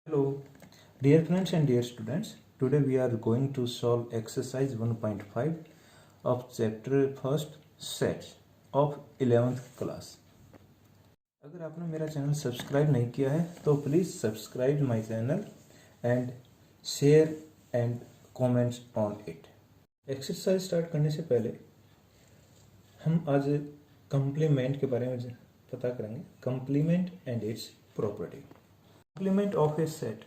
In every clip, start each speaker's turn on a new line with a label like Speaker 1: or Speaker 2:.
Speaker 1: Hello, dear friends and dear students. Today we are going to solve exercise 1.5 of chapter first sets of 11th class. अगर आपने मेरा channel subscribe नहीं किया है तो please subscribe my channel and share and comments on it. Exercise start करने से पहले हम आज कंप्लीमेंट के बारे में पता करेंगे. Complement and it's property. Complement of a set.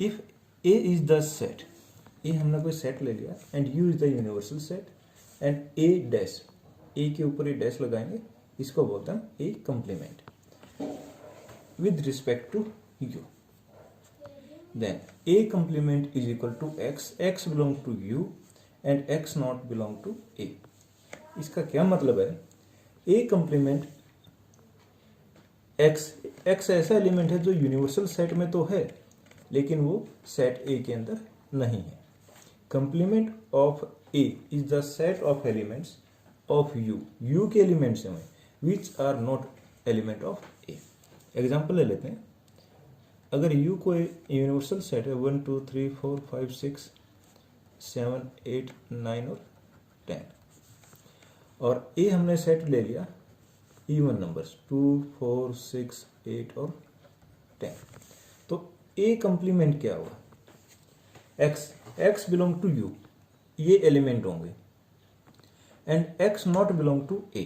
Speaker 1: If A is the set, A हमने कोई सेट ले लिया and U is the universal set and A dash, A के ऊपर ये डैश लगाएंगे, इसको बोलते हैं A complement with respect to U. Then A complement is equal to X, X belong to U and X not belong to A. इसका क्या मतलब है? A complement एक्स ऐसा एलिमेंट है जो यूनिवर्सल सेट में तो है लेकिन वो सेट ए के अंदर नहीं है. Complement of A is the set of elements of U के एलिमेंट्स हैं which are not element of A. Example ले लेते हैं. अगर यू कोई यूनिवर्सल सेट है 1 2 3 4 5 6 7 8 9 और 10 और ए हमने सेट ले लिया इवन नंबर्स 2 4 6 8 और 10, तो ए कंप्लीमेंट क्या होगा? एक्स बिलोंग टू यू, ये एलिमेंट होंगे and x not belong to A.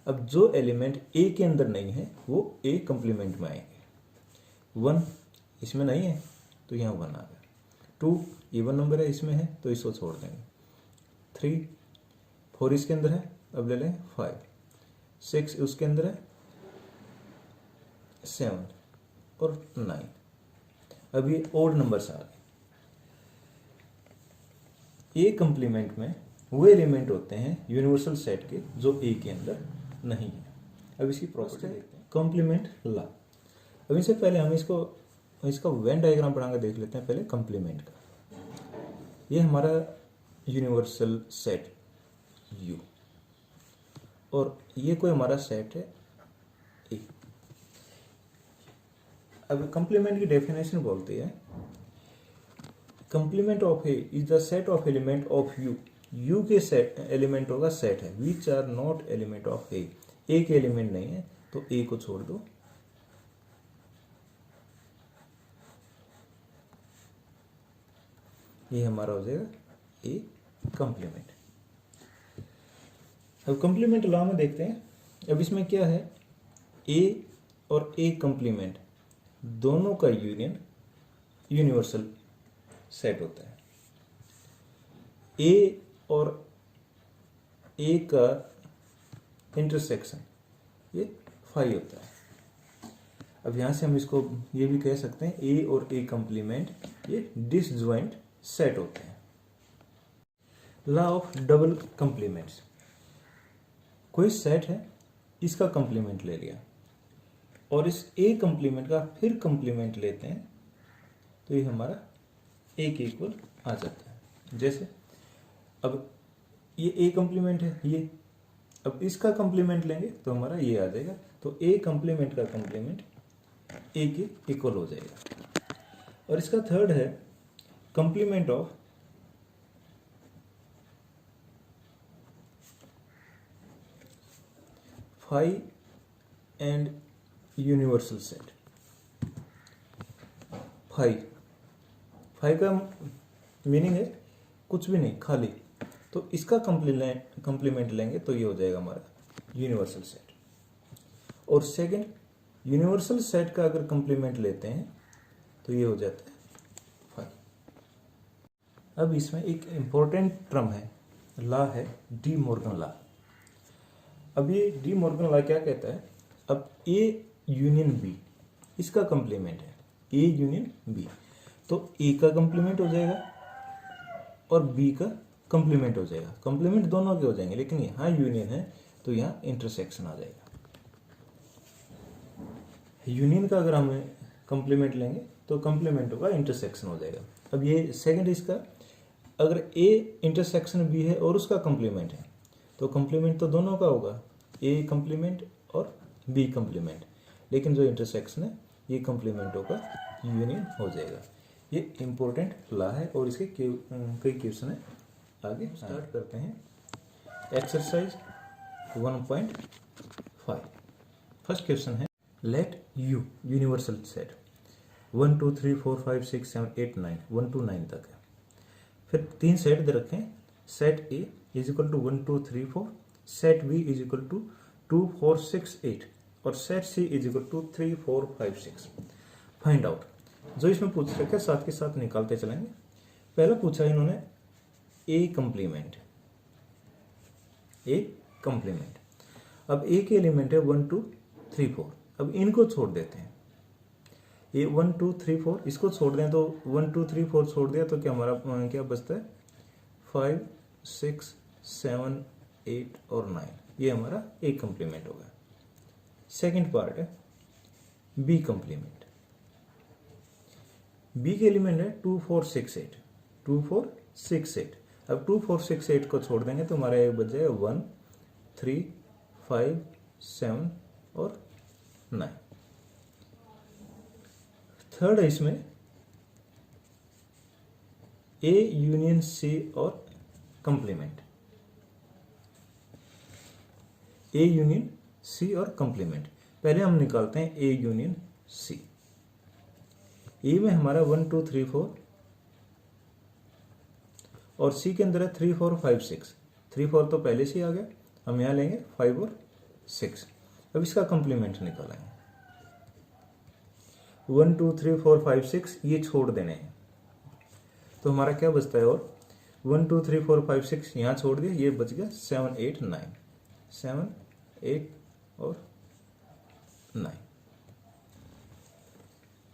Speaker 1: अब जो एलिमेंट ए के अंदर नहीं है वो ए कंप्लीमेंट में आएंगे. 1 इसमें नहीं है तो यहाँ 1 आ गया. 2 इवन नंबर है इसमें है तो इसको छोड़ देंगे. 3 4 इसके अंदर है, अब ले लें 5 6 उसके अंदर है 7 और 9. अब ये ओड नंबर्स आ गए. ए कंप्लीमेंट में वो एलिमेंट होते हैं यूनिवर्सल सेट के जो ए के अंदर नहीं है. अब इसकी प्रॉपर्टी देखते हैं. कंप्लीमेंट ला. अब इससे पहले हम इसका वेन डायग्राम बनाकर देख लेते हैं. पहले कंप्लीमेंट का. ये हमारा यूनिवर्सल सेट यू और ये कोई हमारा सेट है ए. अब कंप्लीमेंट की डेफिनेशन बोलते हैं complement of A is the set of element of U के सेट एलिमेंट होगा सेट है which are not element of A. A के एलिमेंट नहीं है तो ए को छोड़ दो. ये हमारा हो जाएगा ए कंप्लीमेंट. अब कंप्लीमेंट लॉ में देखते हैं. अब इसमें क्या है? ए और ए कंप्लीमेंट दोनों का यूनियन यूनिवर्सल सेट होता है. ए और ए का इंटरसेक्शन ये फाई होता है. अब यहां से हम इसको ये भी कह सकते हैं ए और ए कंप्लीमेंट ये डिसजॉइंट सेट होते हैं. Law of double complements. कोई सेट है, इसका कंप्लीमेंट ले लिया और इस ए कंप्लीमेंट का फिर कंप्लीमेंट लेते हैं तो ये हमारा ए के इक्वल आ जाता है. जैसे अब ये ए कंप्लीमेंट है ये, अब इसका कंप्लीमेंट लेंगे तो हमारा ये आ जाएगा. तो ए कंप्लीमेंट का कंप्लीमेंट ए के इक्वल हो जाएगा. और इसका थर्ड है complement of phi and universal set. Phi का मीनिंग है कुछ भी नहीं, खाली. तो इसका कंप्लीमेंट लेंगे तो ये हो जाएगा हमारा यूनिवर्सल सेट. और सेकंड यूनिवर्सल सेट का अगर कंप्लीमेंट लेते हैं तो ये हो जाता है फाई. अब इसमें एक इंपॉर्टेंट टर्म है, लॉ है डी मॉर्गन लॉ. अब ये डी मॉर्गन लॉ क्या कहता है? अब ए यूनियन बी इसका कंप्लीमेंट है ए यूनियन बी, तो ए का कंप्लीमेंट हो जाएगा और बी का कंप्लीमेंट हो जाएगा. कंप्लीमेंट दोनों के हो जाएंगे लेकिन यहाँ यूनियन है तो यहाँ इंटरसेक्शन आ जाएगा. यूनियन का अगर हम कंप्लीमेंट लेंगे तो कंप्लीमेंट होगा इंटरसेक्शन हो जाएगा. अब ये सेकंड इसका, अगर ए इंटरसेक्शन बी है और उसका कंप्लीमेंट है तो कंप्लीमेंट तो दोनों का होगा, ए कंप्लीमेंट और बी कंप्लीमेंट, लेकिन जो इंटरसेक्शन है ये कंप्लीमेंटों का यूनियन हो जाएगा। ये इम्पोर्टेंट लॉ है और इसके कई क्वेश्चन है। आगे स्टार्ट करते हैं एक्सरसाइज 1.5। फर्स्ट क्वेश्चन है let you universal set 1 2 3 4 5 6 7 8 9 1 to 9 तक है। फिर 3 सेट दे रखे हैं। Set A is equal to 1 2 3 4, set B is equal to 2 4 6 8 और set C is equal to 3 4 5 6। Find out. जो इसमें पूछ रखे हैं साथ के साथ निकालते चलेंगे। पहला पूछा इन्होंने ए कंप्लीमेंट, ए कंप्लीमेंट। अब ए के एलिमेंट है 1 2 3 4। अब इनको छोड़ देते हैं। ये 1 2 3 4 इसको छोड़ दें तो 1 2 3 4 छोड़ दिया तो क्या हमारा क्या बचता है 5 6 7 8 और 9। ये हमारा ए कंप्लीमेंट होगा। सेकंड पार्ट है बी कंप्लीमेंट। बी के एलिमेंट है 2 4 6 8 2 4 6 8। अब 2 4 6 8 को छोड़ देंगे तो हमारा एक बच जाएगा 1 3 5 7 और 9। थर्ड है इसमें ए यूनियन सी और कंप्लीमेंट। ए यूनियन सी और कंप्लीमेंट। पहले हम निकालते हैं ए यूनियन सी। ए में हमारा 1 2 3 4 और सी के अंदर है 3 4 5 6। 3 4 तो पहले से ही आ गया, हम यहां लेंगे 5 और 6। अब इसका कंप्लीमेंट निकालेंगे। 1 2 3 4 5 6 ये छोड़ देने हैं तो हमारा क्या बचता है और 1 2 3 4 5 6 यहां छोड़ दिया, ये बच गया 7 8 9 7 8 और 9।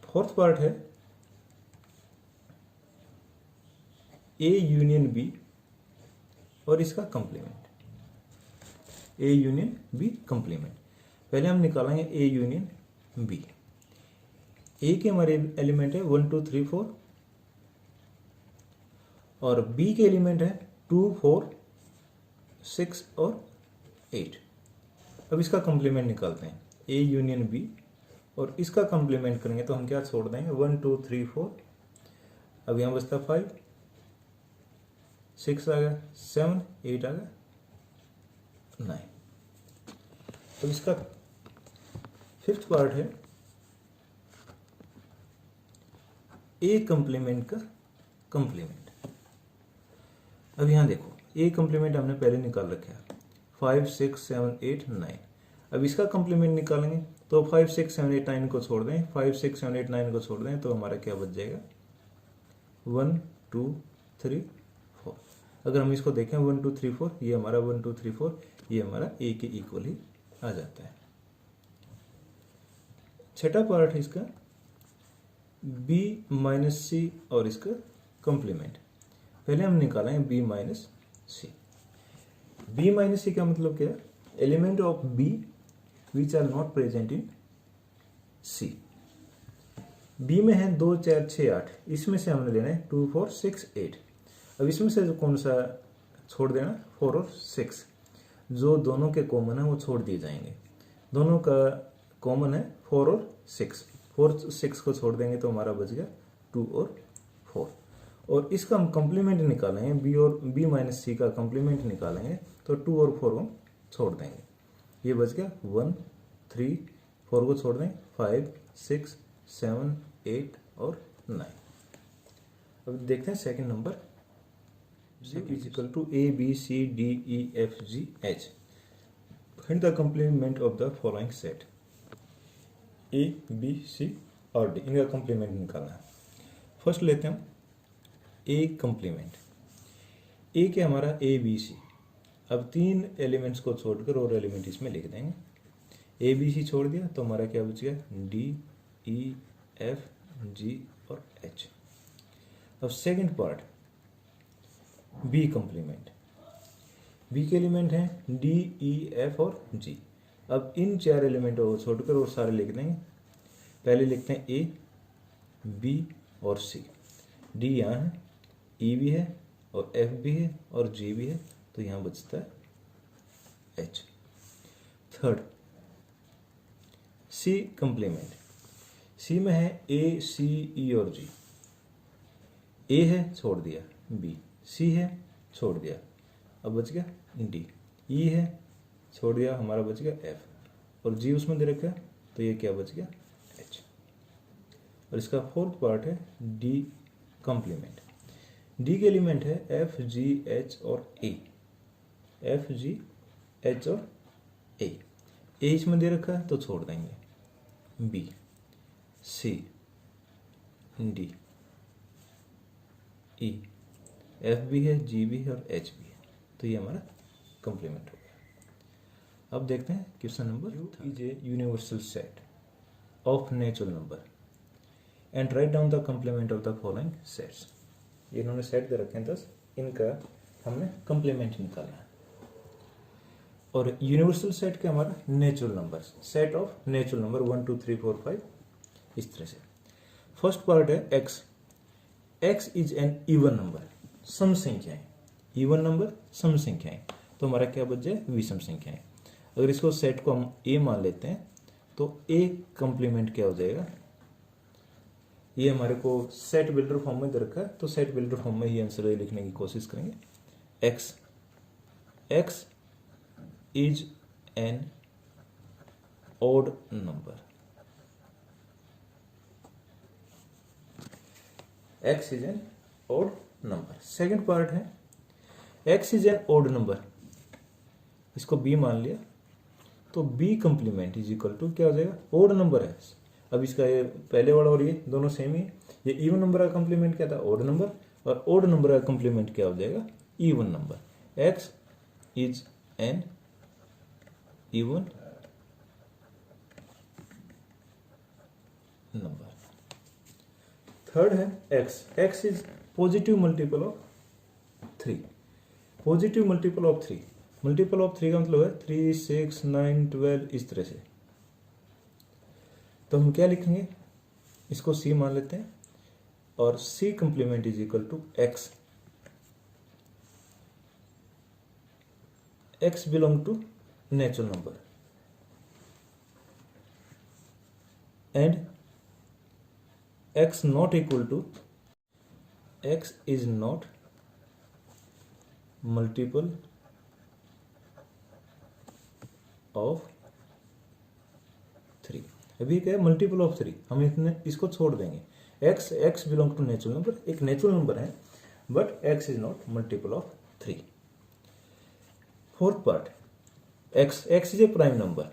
Speaker 1: फोर्थ पार्ट है ए यूनियन बी और इसका complement. A union B complement. पहले हम निकालेंगे ए यूनियन बी। ए के हमारे एलिमेंट है 1 2 3 4 और बी के एलिमेंट है 2 4 6 और 8। अब इसका कंप्लीमेंट निकालते हैं ए यूनियन बी और इसका कंप्लीमेंट करेंगे तो हम क्या छोड़ देंगे 1 2 3 4। अब यहां बचता 5 6 आ गया 7 8 आ गया 9। अब इसका फिफ्थ पार्ट है ए कंप्लीमेंट का कंप्लीमेंट। अब यहां देखो ए कंप्लीमेंट हमने पहले निकाल रखा है 5 6 7 8 9। अब इसका कंप्लीमेंट निकालेंगे तो 5 6 7 8 9 को छोड़ दें, 5 6 7 8 9 को छोड़ दें तो हमारा क्या बच जाएगा 1 2 3 4। अगर हम इसको देखें 1 2 3 4 ये हमारा 1 2 3 4 ये हमारा ए के इक्वल ही आ जाता है। छठा पार्ट है इसका बी माइनस सी और इसका कंप्लीमेंट। पहले हम निकालेंगे B minus C. B minus C का मतलब क्या है element of B which are not present in C. बी में है 2 4 6 8, इसमें से हमने लेना है 2 4 6 8। अब इसमें से कौन सा छोड़ देना 4 और 6, जो दोनों के कॉमन है वो छोड़ दिए जाएंगे। दोनों का कॉमन है 4 और 6, 4 6 को छोड़ देंगे तो हमारा बच गया 2 और 4। और इसका हम कंप्लीमेंट निकालेंगे बी और बी माइनस सी का कंप्लीमेंट निकालेंगे तो 2 और 4 को छोड़ देंगे, ये बच गया 1 3 4 को छोड़ दें 5 6 7 8 और 9। अब देखते हैं second number is equal to A B C D E F G H. Find the complement of the following set. A B C और डी इनका कंप्लीमेंट निकालना है। फर्स्ट लेते हैं ए कंप्लीमेंट। ए के हमारा ए बी सी। अब 3 एलिमेंट्स को छोड़कर और एलिमेंट इसमें लिख देंगे। ए बी सी छोड़ दिया तो हमारा क्या बच गया डी ई एफ जी और एच। अब second part B complement. B के एलिमेंट हैं डी ई एफ और जी। अब इन 4 एलिमेंटों को छोड़कर और सारे लिख देंगे। पहले लिखते हैं ए बी और सी। डी यहाँ है, ई भी है और एफ भी है और जी भी है तो यहाँ बचता है H. Third C complement. C में है ए, सी, ई और जी। ए है, छोड़ दिया बी, सी है, छोड़ दिया, अब बच गया डी, ई है, छोड़ दिया, हमारा बच गया एफ, और जी उसमें दे रखा है, तो ये क्या बच गया एच। और इसका फोर्थ पार्ट है डी कॉम्प्लीमेंट। डी के एलिमेंट है एफ, जी, एच और ए। एफ, जी, एच और ए इसमें दे रखा है तो छोड़ देंगे, B, C, D, E, F भी है, जी भी है और एच भी है, तो ये हमारा कॉम्प्लीमेंट हो गया। अब देखते हैं question number. U is a universal set of natural number and write down the complement of the following sets. इन्होंने सेट दे रखे हैं 10, इनका हमने कॉम्प्लीमेंट निकालना है। और यूनिवर्सल सेट के हमारा natural number, set of natural number 1 2 3 4 5 इस तरह से। फर्स्ट पार्ट है x. X is an even number, सम संख्याएं, इवन नंबर सम संख्याएं, तो हमारा क्या बच जाए विषम संख्याएं। अगर इसको सेट को हम ए मान लेते हैं तो ए कॉम्प्लीमेंट क्या हो जाएगा, ये हमारे को सेट बिल्डर फॉर्म में दे रखा है, तो सेट बिल्डर फॉर्म में ही आंसर लिखने की कोशिश करेंगे। X, x is an odd number. X is an odd number. Second part है X is an odd number, इसको B मान लिया तो B complement is equal to क्या हो जाएगा, ओड नंबर है। अब इसका ये पहले वाला और ये दोनों सेम ही है। ये इवन नंबर का कॉम्प्लीमेंट क्या था, ओड नंबर, और ओड नंबर का कॉम्प्लीमेंट क्या हो जाएगा, even number. X is an even number. Third है x. X is positive multiple of 3। Positive multiple of 3, multiple of 3 का मतलब है 3 6 9 12 इस तरह से। तो हम क्या लिखेंगे, इसको सी मान लेते हैं और C complement is equal to X. X belong to natural number and x not equal to, x is not multiple of 3। अभी क्या है, मल्टीपल ऑफ 3, हम इसको छोड़ देंगे। x belong to natural number, एक नेचुरल नंबर है but x is not multiple of 3। Fourth part x, x is a prime number.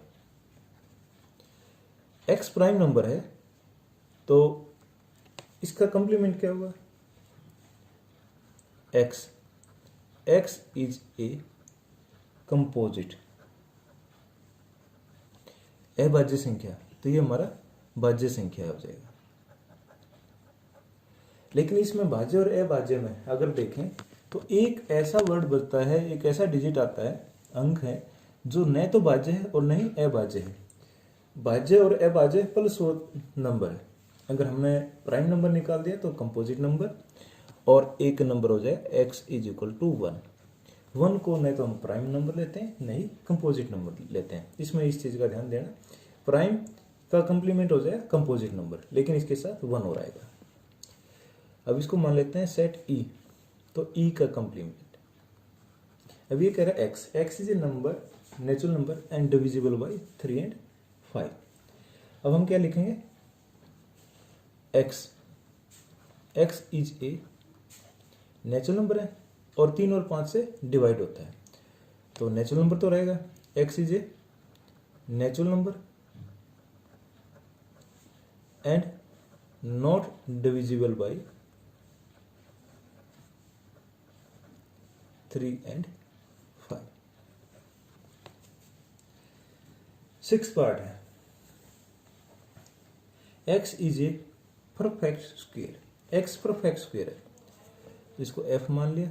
Speaker 1: X prime number है तो इसका कंप्लीमेंट क्या होगा, x, x is a composite, अभाज्य संख्या, तो ये हमारा भाज्य संख्या हो जाएगा। लेकिन इसमें भाज्य और अभाज्य में अगर देखें तो एक ऐसा वर्ड बचता है, एक ऐसा डिजिट आता है, अंक है, जो न तो भाज्य है और न ही अभाज्य है। भाज्य और अभाज्य प्लस नंबर है। अगर हमने प्राइम नंबर निकाल दिया तो कंपोजिट नंबर, और एक नंबर हो जाए x इज इक्वल टू 1। 1 को न तो हम प्राइम नंबर लेते हैं न ही कंपोजिट नंबर लेते हैं। इसमें इस चीज का ध्यान देना, प्राइम का कंप्लीमेंट हो जाए कंपोजिट नंबर, लेकिन इसके साथ 1 हो रहेगा। अब इसको मान लेते हैं सेट ई, तो ई का कंप्लीमेंट, अब ये कह रहा है x, x is A number, natural number and divisible by 3 and 5। अब हम क्या लिखेंगे, x, x is a natural number है और 3 और 5 से डिवाइड होता है, तो नेचुरल नंबर तो रहेगा। X is a natural number and not divisible by 3 and 5। 6th part है x is a perfect square. x perfect square है, इसको f मान लिया,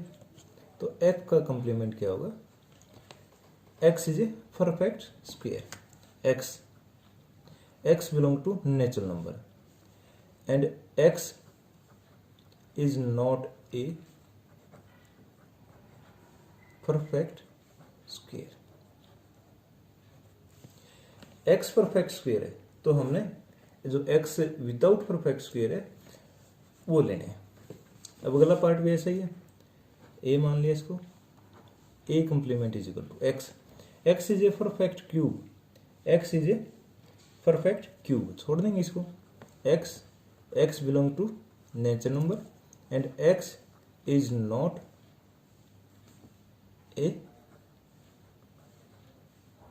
Speaker 1: तो f का कंप्लीमेंट क्या होगा, x is a perfect square. x belong to natural number and x is not a perfect square. x perfect square है तो हमने जो एक्स विदाउट परफेक्ट स्क्वायर है वो लेने हैं। अब अगला पार्ट भी ऐसा ही है, ए मान लिया इसको, A complement is equal to X, x is a perfect cube, X is a perfect cube, छोड़ देंगे इसको, X, X belong to natural number and X is not a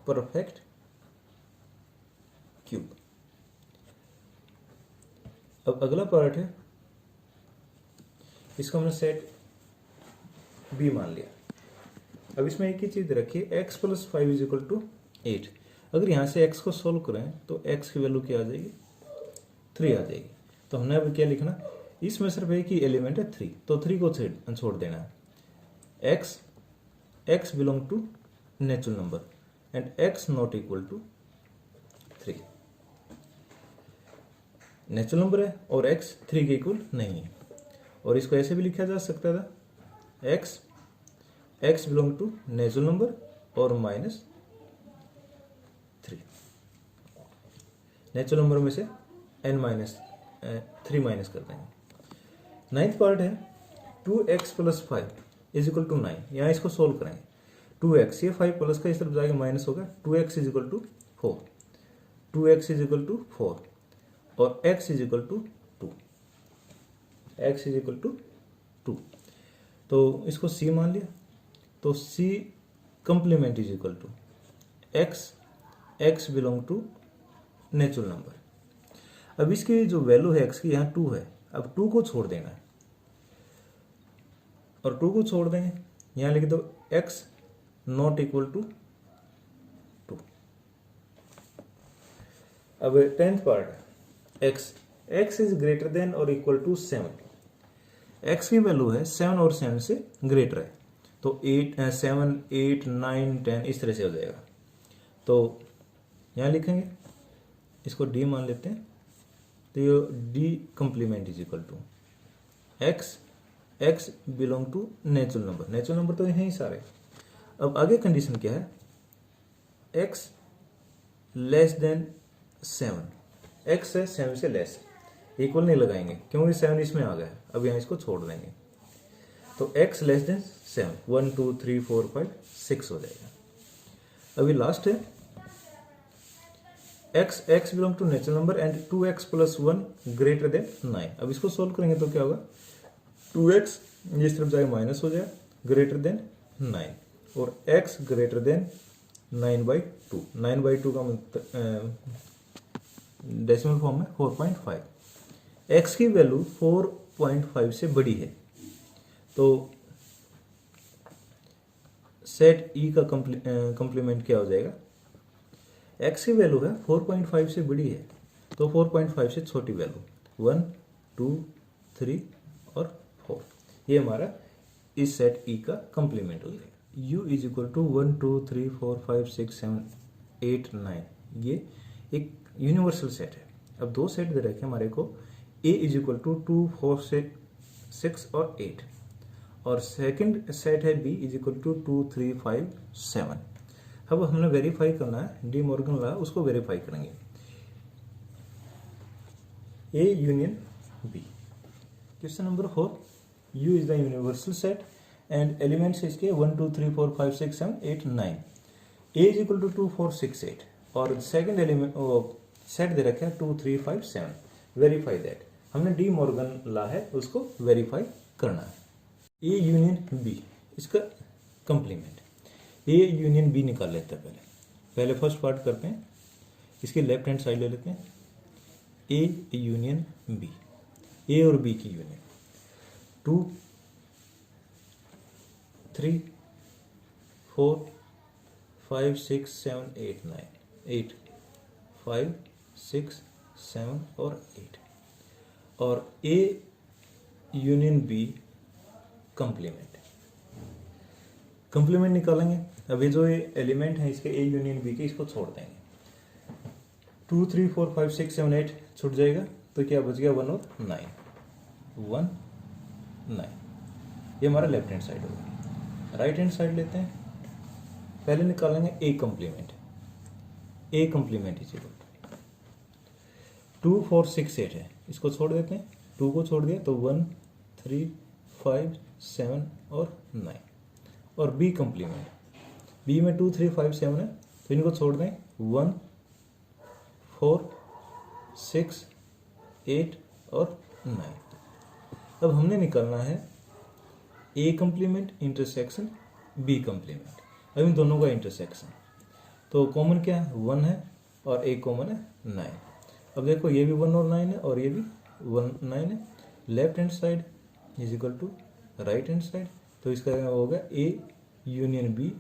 Speaker 1: perfect cube. अब अगला पार्ट है, इसको हमने सेट बी मान लिया। अब इसमें एक ही चीज रखिए, x plus 5 is equal to 8। अगर यहां से x को सोल्व करें तो x की वैल्यू क्या आ जाएगी, 3 आ जाएगी। तो हमने अब क्या लिखना, इसमें सिर्फ एक ही एलिमेंट है 3, तो 3 को छोड़ देना है। x belong to natural number and x not equal to 3, natural number है और x 3 के इक्वल नहीं है। और इसको ऐसे भी लिखा जा सकता था, x belong to natural number और -3, नेचुरल नंबर में से n-3 माइनस कर देंगे। नाइन्थ पार्ट है 2x plus 5 is equal to 9। यहाँ इसको सोल्व करेंगे, 2x, ये 5 प्लस का इस तरफ जाके माइनस होगा, 2x is equal to 4, 2x is equal to 4 और x is equal to 2, x is equal to 2। तो इसको c मान लिया, तो c complement is equal to x belong to natural number. अब इसकी जो वैल्यू है x की, यहाँ 2 है, अब 2 को छोड़ देना है और 2 को छोड़ देंगे, यहाँ लिख दो x नॉट इक्वल टू 2। अब 10th part, x is greater than और इक्वल टू 7, x की वैल्यू है 7 और 7 से ग्रेटर है, तो 7, 8, 9, 10 इस तरह से हो जाएगा। तो यहाँ लिखेंगे, इसको d मान लेते हैं, तो ये d complement is equal to x belong to natural number, natural number तो हैं ही सारे। अब आगे कंडीशन क्या है, x लेस देन 7, x है 7 से लेस, इक्वल नहीं लगाएंगे क्योंकि 7 इसमें आ गया, अब यहाँ इसको छोड़ देंगे, तो x लेस देन 7, 1 2 3 4 5 6 हो जाएगा। अभी लास्ट है x belong to natural number and 2x plus 1 greater than 9। अब इसको सोल्व करेंगे तो क्या होगा, 2x इस तरफ जाएगा माइनस हो जाएगा, ग्रेटर देन 9 और x ग्रेटर देन 9/2, 9/2 का डेसिमल फॉर्म में 4.5, x की वैल्यू 4.5 से बड़ी है, तो सेट ई का कंप्लीमेंट क्या हो जाएगा, x की वैल्यू है 4.5 से बड़ी है, तो 4.5 से छोटी वैल्यू 1 2 3 और 4, ये हमारा इस सेट ई का कंप्लीमेंट हो जाएगा। u इज इक्वल टू 1 2 3 4 5 6 7 8 9, ये एक यूनिवर्सल सेट है। अब दो सेट दे रखे हमारे को, a इज इक्वल टू 2 4 6 और 8, और सेकंड सेट है b इज इक्वल टू 2 3 5 7। अब हमने वेरीफाई करना है, डी मॉर्गन लॉ, उसको वेरीफाई करेंगे, A union B। Question number 4, U is the universal set and elements इसके 1 2 3 4 5 6 7 8 9, A इज इक्वल टू 2 4 6 8 और सेकंड एलिमेंट सेट दे रखा है 2 3 5 7। वेरीफाई दैट, हमने डी मॉर्गन लॉ है उसको वेरीफाई करना है। A यूनियन B, इसका कंप्लीमेंट, A यूनियन B निकाल लेते हैं। पहले फर्स्ट पार्ट करते हैं, इसकी लेफ्ट हैंड साइड ले लेते हैं, A यूनियन B, A और B की यूनियन, 2 3 4 5 6 7 8 9, 8 5 6 7 और 8, और A union B complement, complement निकालेंगे। अभी जो ये एलिमेंट है इसके A यूनियन B के, इसको छोड़ देंगे, 2 3 4 5 6 7 8 छूट जाएगा, तो क्या बच गया 1 और 9, 1 9, ये हमारा लेफ्ट हैंड साइड होगा। राइट हैंड साइड लेते हैं, पहले निकालेंगे A complement, A complement is equal 2 4 6 8 है, इसको छोड़ देते हैं, 2 को छोड़ दिया तो 1 3 5 7 और 9। और बी कंप्लीमेंट, बी में 2 3 5 7 है, तो इनको छोड़ दें 1 4 6 8 और 9। अब हमने निकालना है ए कंप्लीमेंट इंटरसेक्शन बी कंप्लीमेंट। अब इन दोनों का इंटरसेक्शन, तो कॉमन क्या है 1 है और एक कॉमन है 9। अब देखो ये भी 1 और 9 है और ये भी 1 9 है। Left hand side is equal to right hand side, तो इसका होगा ए यूनियन बी,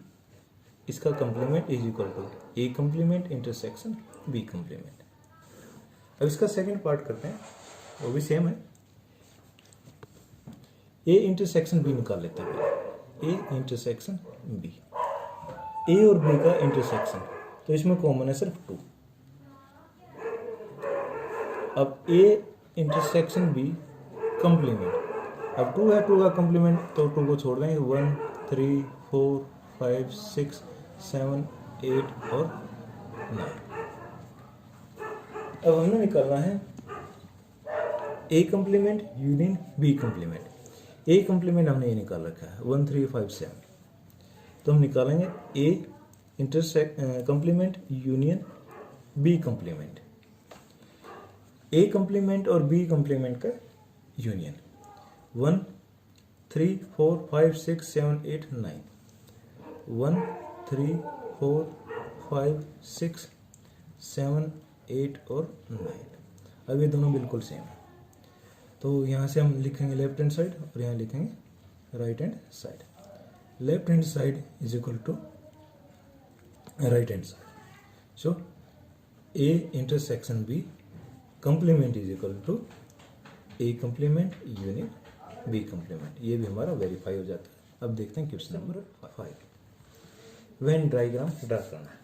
Speaker 1: इसका complement is equal to A complement intersection B complement. अब इसका सेकंड पार्ट करते हैं, वो भी सेम है। ए इंटरसेक्शन बी निकाल लेते हैं पहले, ए इंटरसेक्शन बी, ए और बी का इंटरसेक्शन, तो इसमें कॉमन है सिर्फ 2। अब ए इंटरसेक्शन बी कंप्लीमेंट, अब 2 है, 2 का कंप्लीमेंट तो 2 को छोड़ देंगे 1 3 4 5 6 7 8 और 9। अब हमने निकालना है ए कंप्लीमेंट यूनियन बी कंप्लीमेंट। ए कंप्लीमेंट हमने ये निकाल रखा है 1 3 5 7, तो हम निकालेंगे ए कंप्लीमेंट यूनियन बी कंप्लीमेंट। ए कंप्लीमेंट और बी कंप्लीमेंट का यूनियन 1 3 4 5 6 7 8 9, 1 3 4 5 6 7 8 और 9। अब ये दोनों बिल्कुल सेम है, तो यहाँ से हम लिखेंगे लेफ्ट हैंड साइड और यहाँ लिखेंगे right hand side. Left hand side is equal to right hand side, so A intersection B complement is equal to A complement union B complement. ये भी हमारा वेरीफाई हो जाता है। अब देखते हैं question number 5। Venn diagram draw करना है,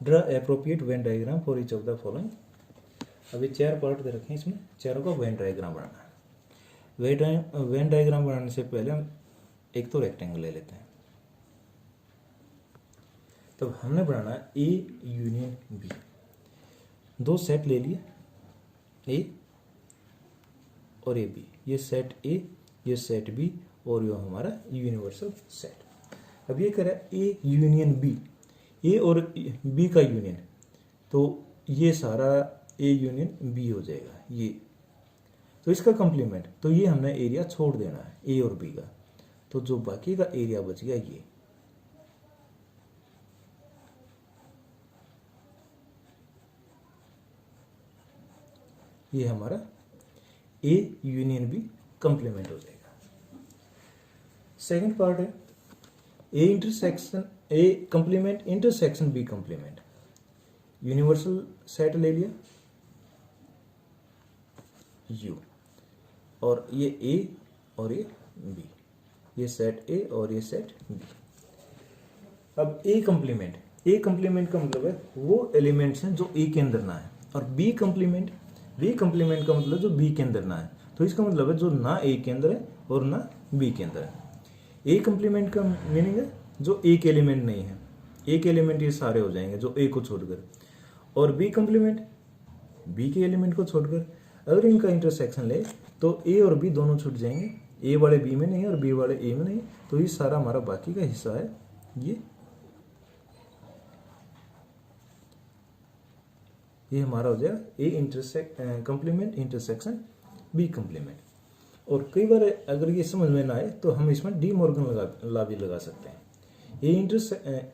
Speaker 1: draw appropriate Venn diagram for each of the following. अभी 4 पार्ट दे रखे हैं, इसमें चारों का वेन डायग्राम बनाना है। वेन डायग्राम बनाने से पहले हम एक तो रेक्टेंगल ले लेते हैं। तो हमने बनाना है ए यूनियन बी, 2 सेट ले लिए, ए और ए बी, ये सेट ए ये सेट बी और ये हमारा यूनिवर्सल सेट। अब ये कह रहा है ए यूनियन बी, ए और बी का यूनियन, तो ये सारा ए यूनियन बी हो जाएगा ये, तो इसका कंप्लीमेंट, तो ये हमने एरिया छोड़ देना है ए और बी का, तो जो बाकी का एरिया बच गया ये हमारा ए यूनियन बी कंप्लीमेंट हो जाएगा। सेकंड पार्ट है A intersection A complement intersection B complement. Universal set ले लिया यू, और ये ए और ये बी, ये सेट ए और ये सेट बी। अब ए कंप्लीमेंट का मतलब है वो एलिमेंट्स हैं जो ए के अंदर ना है, और बी कंप्लीमेंट का मतलब जो बी के अंदर ना है, तो इसका मतलब है जो ना ए के अंदर है और ना बी के अंदर है। ए कंप्लीमेंट का मीनिंग है जो एक एलिमेंट नहीं है, एक एलिमेंट ये सारे हो जाएंगे जो ए को छोड़कर, और बी कंप्लीमेंट बी के एलिमेंट को छोड़कर। अगर इनका इंटरसेक्शन ले तो ए और बी दोनों छूट जाएंगे, ए वाले बी में नहीं है और बी वाले ए में नहीं, तो ये सारा हमारा बाकी का हिस्सा है ये हमारा हो जाएगा ए कंप्लीमेंट इंटरसेक्शन बी कंप्लीमेंट। और कई बार अगर ये समझ में ना आए तो हम इसमें डी मॉर्गन लॉ भी लगा सकते हैं।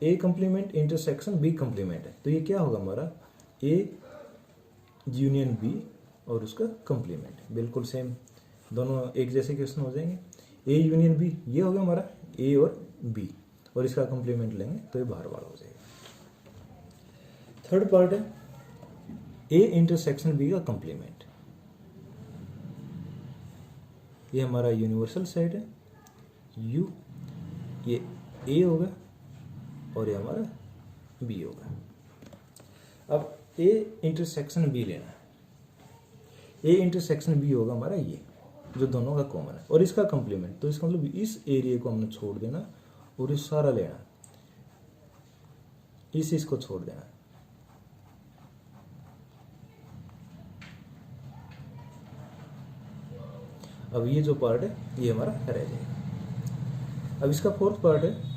Speaker 1: ए कंप्लीमेंट इंटरसेक्शन बी कंप्लीमेंट है, तो ये क्या होगा हमारा ए यूनियन बी और उसका कंप्लीमेंट, बिल्कुल सेम, दोनों एक जैसे क्वेश्चन हो जाएंगे। ए यूनियन बी ये हो गया हमारा ए और बी, और इसका कंप्लीमेंट लेंगे तो ये बाहर वाला हो जाएगा। थर्ड पार्ट है ए इंटरसेक्शन बी का कंप्लीमेंट। ये हमारा यूनिवर्सल सेट है यू, ये ए होगा और ये हमारा बी होगा। अब ए इंटरसेक्शन बी लेना है, ए इंटरसेक्शन बी होगा हमारा ये जो दोनों का कॉमन है, और इसका कंप्लीमेंट, तो इसका मतलब इस एरिया को हमने छोड़ देना और ये सारा लेना, इसको छोड़ देना, अब ये जो पार्ट है ये हमारा रह जाएगा। अब इसका फोर्थ पार्ट है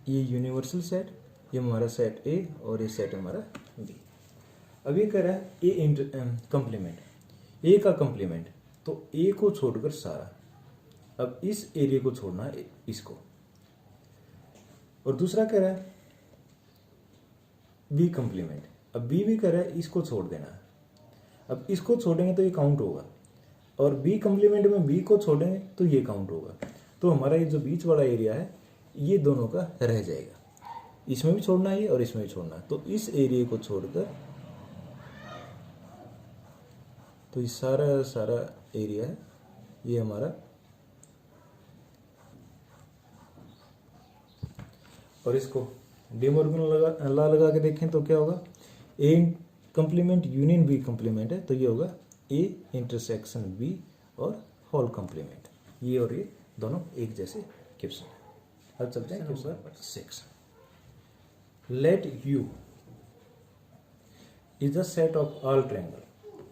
Speaker 1: ये यूनिवर्सल सेट, ये हमारा सेट ए और ये सेट हमारा बी। अब ये कह रहा है ए कंप्लीमेंट, ए का कंप्लीमेंट, तो ए को छोड़कर सारा। अब इस एरिया को छोड़ना है इसको। और दूसरा कह रहा है बी कंप्लीमेंट, अब बी भी कह रहा है इसको छोड़ देना है। अब इसको छोड़ेंगे तो ये काउंट होगा, और बी कंप्लीमेंट में बी को छोड़ेंगे तो ये काउंट होगा। तो हमारा ये जो बीच वाला एरिया है ये दोनों का रह जाएगा, इसमें भी छोड़ना है और इसमें भी छोड़ना है। तो इस एरिया को छोड़कर तो ये सारा एरिया है ये हमारा, और इसको डिमॉर्गन लॉ लगा के देखें तो क्या होगा, ए कंप्लीमेंट यूनियन बी कंप्लीमेंट है, तो ये होगा ए इंटरसेक्शन बी और होल कंप्लीमेंट। ये और ये दोनों एक जैसे क्वेश्चन है। अब चलते हैं question number 6। Let U is the set of all triangle,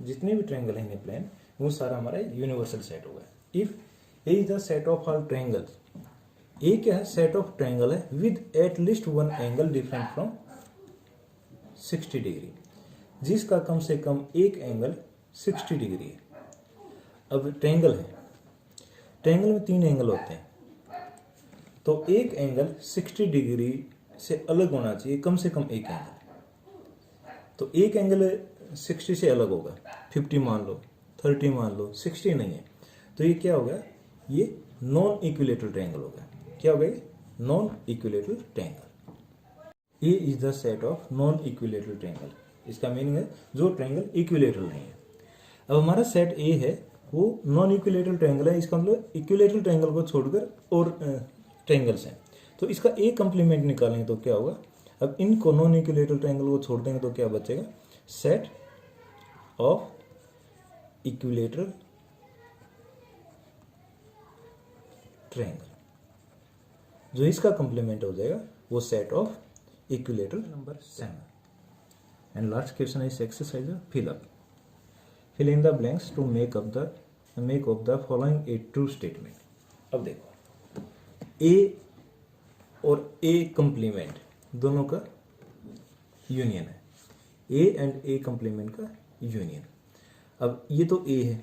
Speaker 1: जितने भी ट्रायंगल हैं इन प्लेन वो सारा हमारा यूनिवर्सल सेट होगा। If A is the set of all triangle, A क्या है, सेट ऑफ ट्रायंगल है with at least one angle different from 60 degree, जिसका कम से कम एक एंगल 60 डिग्री है। अब ट्रायंगल है, ट्रायंगल में 3 एंगल होते हैं, तो एक एंगल 60 डिग्री से अलग होना चाहिए, कम से कम एक एंगल। तो एक एंगल 60 से अलग होगा, 50 मान लो, 30 मान लो, 60 नहीं है, तो ये क्या होगा, ये नॉन इक्विलेटरल ट्रायंगल होगा। क्या होगा ये, non equilateral triangle. A is the set of non equilateral triangle, इसका मीनिंग है जो ट्रायंगल इक्विलेटरल नहीं है। अब हमारा सेट ए है वो नॉन इक्विलेटरल ट्रायंगल है, इसका मतलब इक्विलेटरल ट्रायंगल को छोड़कर और ट्रायंगल्स हैं, तो इसका ए कंप्लीमेंट निकालेंगे तो क्या होगा। अब इनको नॉन इक्विलेटरल ट्रायंगल को छोड़ देंगे तो क्या बचेगा, सेट ऑफ इक्विलेटरल ट्रायंगल, जो इसका कंप्लीमेंट हो जाएगा वो set of equilateral number 7। And last question is exercise fill in the blanks to make of the following a true statement. अब देखो ए और ए कंप्लीमेंट दोनों का यूनियन है, ए एंड ए कंप्लीमेंट का यूनियन। अब ये तो ए है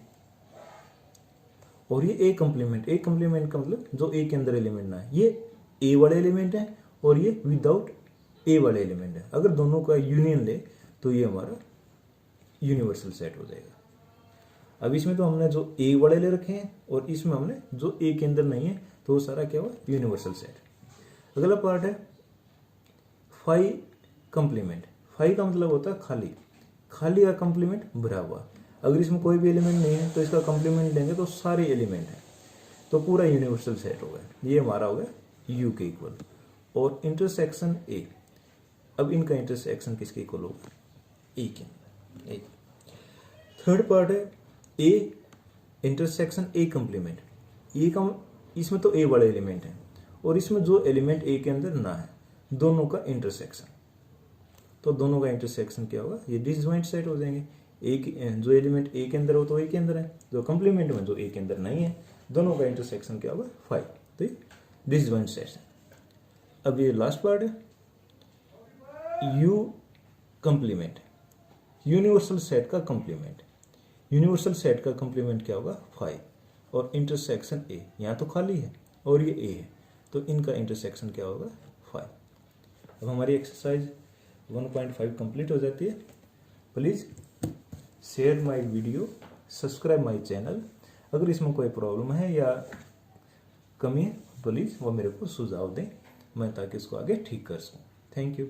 Speaker 1: और ये ए कंप्लीमेंट का मतलब जो ए के अंदर एलिमेंट ना है, ये ए वाले एलिमेंट है और ये विदाउट ए वाले एलिमेंट है। अगर दोनों का यूनियन ले तो ये हमारा यूनिवर्सल सेट हो जाएगा। अब इसमें तो हमने जो ए वाले ले रखे हैं और इसमें हमने जो ए के अंदर नहीं है, तो वो सारा क्या हुआ, यूनिवर्सल सेट। अगला पार्ट है फाई कंप्लीमेंट। फाई का मतलब होता है खाली, खाली का कंप्लीमेंट भरा हुआ। अगर इसमें कोई भी एलिमेंट नहीं है तो इसका कंप्लीमेंट लेंगे तो सारे एलिमेंट हैं, तो पूरा यूनिवर्सल सेट होगा। ये हमारा हो गया यू के इक्वल। और इंटरसेक्शन ए, अब इनका इंटरसेक्शन किसके इक्वल होगा, ए के अंदर। ए थर्ड पार्ट है ए इंटरसेक्शन ए कंप्लीमेंट। ए का इसमें तो ए वाले एलिमेंट है और इसमें जो एलिमेंट ए के अंदर ना है, दोनों का इंटरसेक्शन, तो दोनों का इंटरसेक्शन क्या होगा, ये डिसजॉइंट सेट हो जाएंगे। एक जो एलिमेंट ए के अंदर हो तो ए के अंदर है, जो कंप्लीमेंट में जो ए के अंदर नहीं है, दोनों का इंटरसेक्शन क्या होगा, 5, तो ये डिसजॉइंट सेट है। अब ये लास्ट पार्ट है यू कंप्लीमेंट, यूनिवर्सल सेट का कंप्लीमेंट। यूनिवर्सल सेट का कंप्लीमेंट क्या होगा, 5 और इंटरसेक्शन ए, यहाँ तो खाली है और ये ए है, तो इनका इंटरसेक्शन क्या होगा, 5। अब हमारी एक्सरसाइज 1.5 कंप्लीट हो जाती है। Please share my video, subscribe my channel. अगर इसमें कोई प्रॉब्लम है या कमी है प्लीज़ वो मेरे को सुझाव दें, मैं ताकि इसको आगे ठीक कर सकूँ। Thank you.